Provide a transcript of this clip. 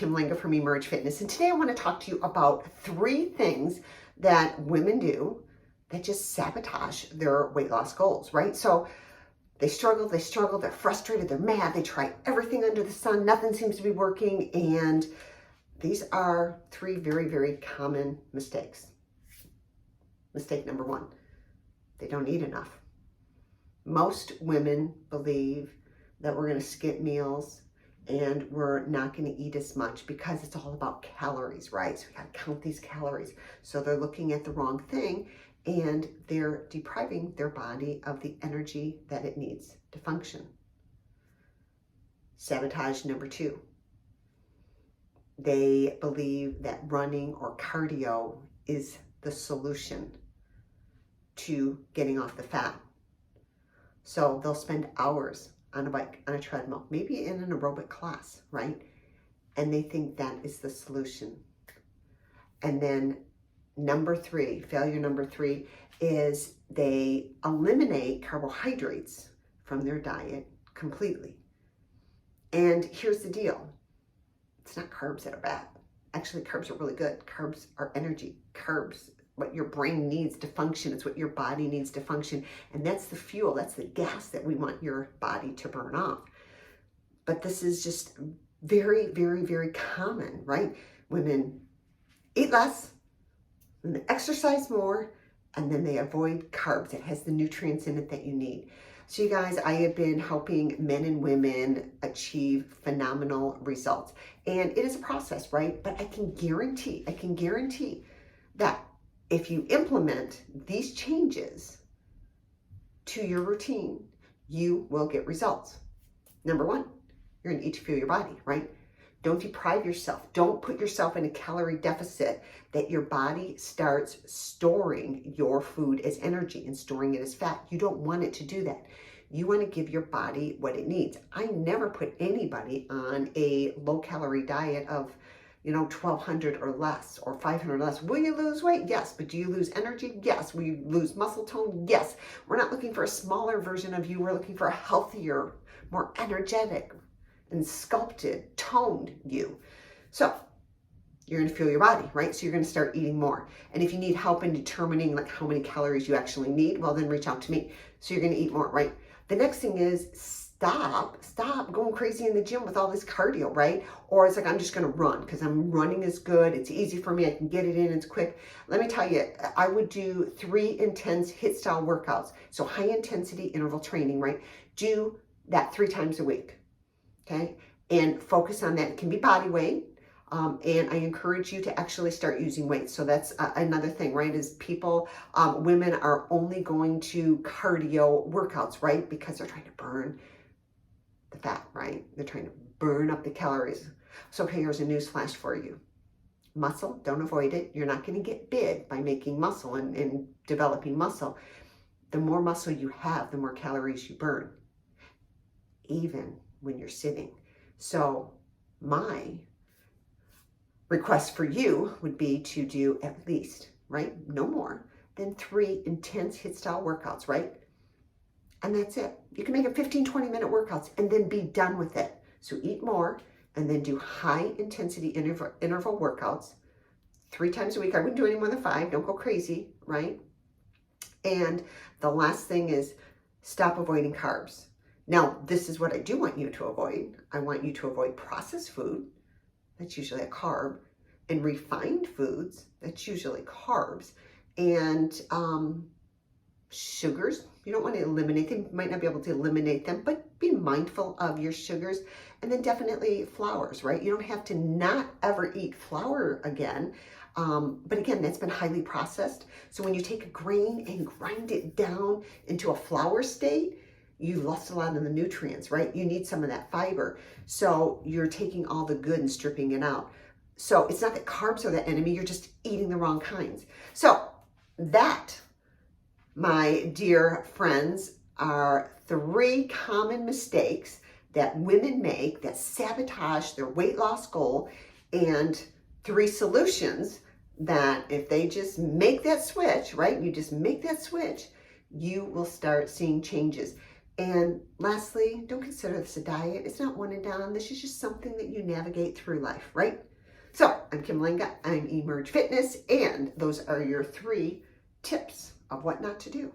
Kim Linga from Emerge Fitness, and today I want to talk to you about 3 things that women do that just sabotage their weight loss goals, right? So they struggle, they're frustrated, they're mad, they try everything under the sun, nothing seems to be working, and these are 3 very, very common mistakes. Mistake number 1, they don't eat enough. Most women believe that we're going to skip meals and we're not going to eat as much because it's all about calories, right? So we got to count these calories. So they're looking at the wrong thing and they're depriving their body of the energy that it needs to function. Sabotage number 2. They believe that running or cardio is the solution to getting off the fat. So they'll spend hours on a bike, on a treadmill, maybe in an aerobic class, right? And they think that is the solution. And then failure number 3 is they eliminate carbohydrates from their diet completely. And here's the deal. It's not carbs that are bad. Actually, carbs are really good. Carbs are energy. Carbs, what your brain needs to function. It's what your body needs to function. And that's the fuel. That's the gas that we want your body to burn off. But this is just very, very, very common, right? Women eat less, and they exercise more, and then they avoid carbs. It has the nutrients in it that you need. So you guys, I have been helping men and women achieve phenomenal results. And it is a process, right? But I can guarantee that if you implement these changes to your routine, you will get results. Number 1, you're going to eat to fuel your body, right? Don't deprive yourself. Don't put yourself in a calorie deficit that your body starts storing your food as energy and storing it as fat. You don't want it to do that. You want to give your body what it needs. I never put anybody on a low-calorie diet of 1,200 or less or 500 or less. Will you lose weight? Yes. But do you lose energy? Yes. Will you lose muscle tone? Yes. We're not looking for a smaller version of you. We're looking for a healthier, more energetic and sculpted, toned you. So you're going to fuel your body, right? So you're going to start eating more. And if you need help in determining like how many calories you actually need, well, then reach out to me. So you're going to eat more, right? The next thing is stop going crazy in the gym with all this cardio, right? Or it's like, I'm just going to run because running is good. It's easy for me. I can get it in. It's quick. Let me tell you, I would do 3 intense HIIT style workouts. So high intensity interval training, right? Do that 3 times a week. Okay. And focus on that. It can be body weight. And I encourage you to actually start using weights. So that's another thing, right? Is women are only going to cardio workouts, right? Because they're trying to burn the fat, right? They're trying to burn up the calories. So here's a news flash for you. Muscle, don't avoid it. You're not going to get big by making muscle and developing muscle. The more muscle you have, the more calories you burn, even when you're sitting. So my request for you would be to do at least, right? No more than 3 intense HIIT style workouts, right? And that's it. You can make it 15, 20-minute workouts and then be done with it. So eat more and then do high intensity interval workouts 3 times a week. I wouldn't do any more than 5. Don't go crazy, right? And the last thing is stop avoiding carbs. Now, this is what I do want you to avoid. I want you to avoid processed food. That's usually a carb. And refined foods. That's usually carbs. And sugars. You don't want to eliminate them. You might not be able to eliminate them, but be mindful of your sugars. And then definitely flours, right? You don't have to not ever eat flour again. But again, that's been highly processed. So when you take a grain and grind it down into a flour state, you lost a lot of the nutrients, right? You need some of that fiber. So you're taking all the good and stripping it out. So it's not that carbs are the enemy, you're just eating the wrong kinds. So that, my dear friends, are 3 common mistakes that women make that sabotage their weight loss goal, and 3 solutions that if they just make that switch, right? You just make that switch, you will start seeing changes. And lastly, don't consider this a diet. It's not one and done. This is just something that you navigate through life, right? So I'm Kim Lenga, I'm Emerge Fitness, and those are your 3 tips of what not to do.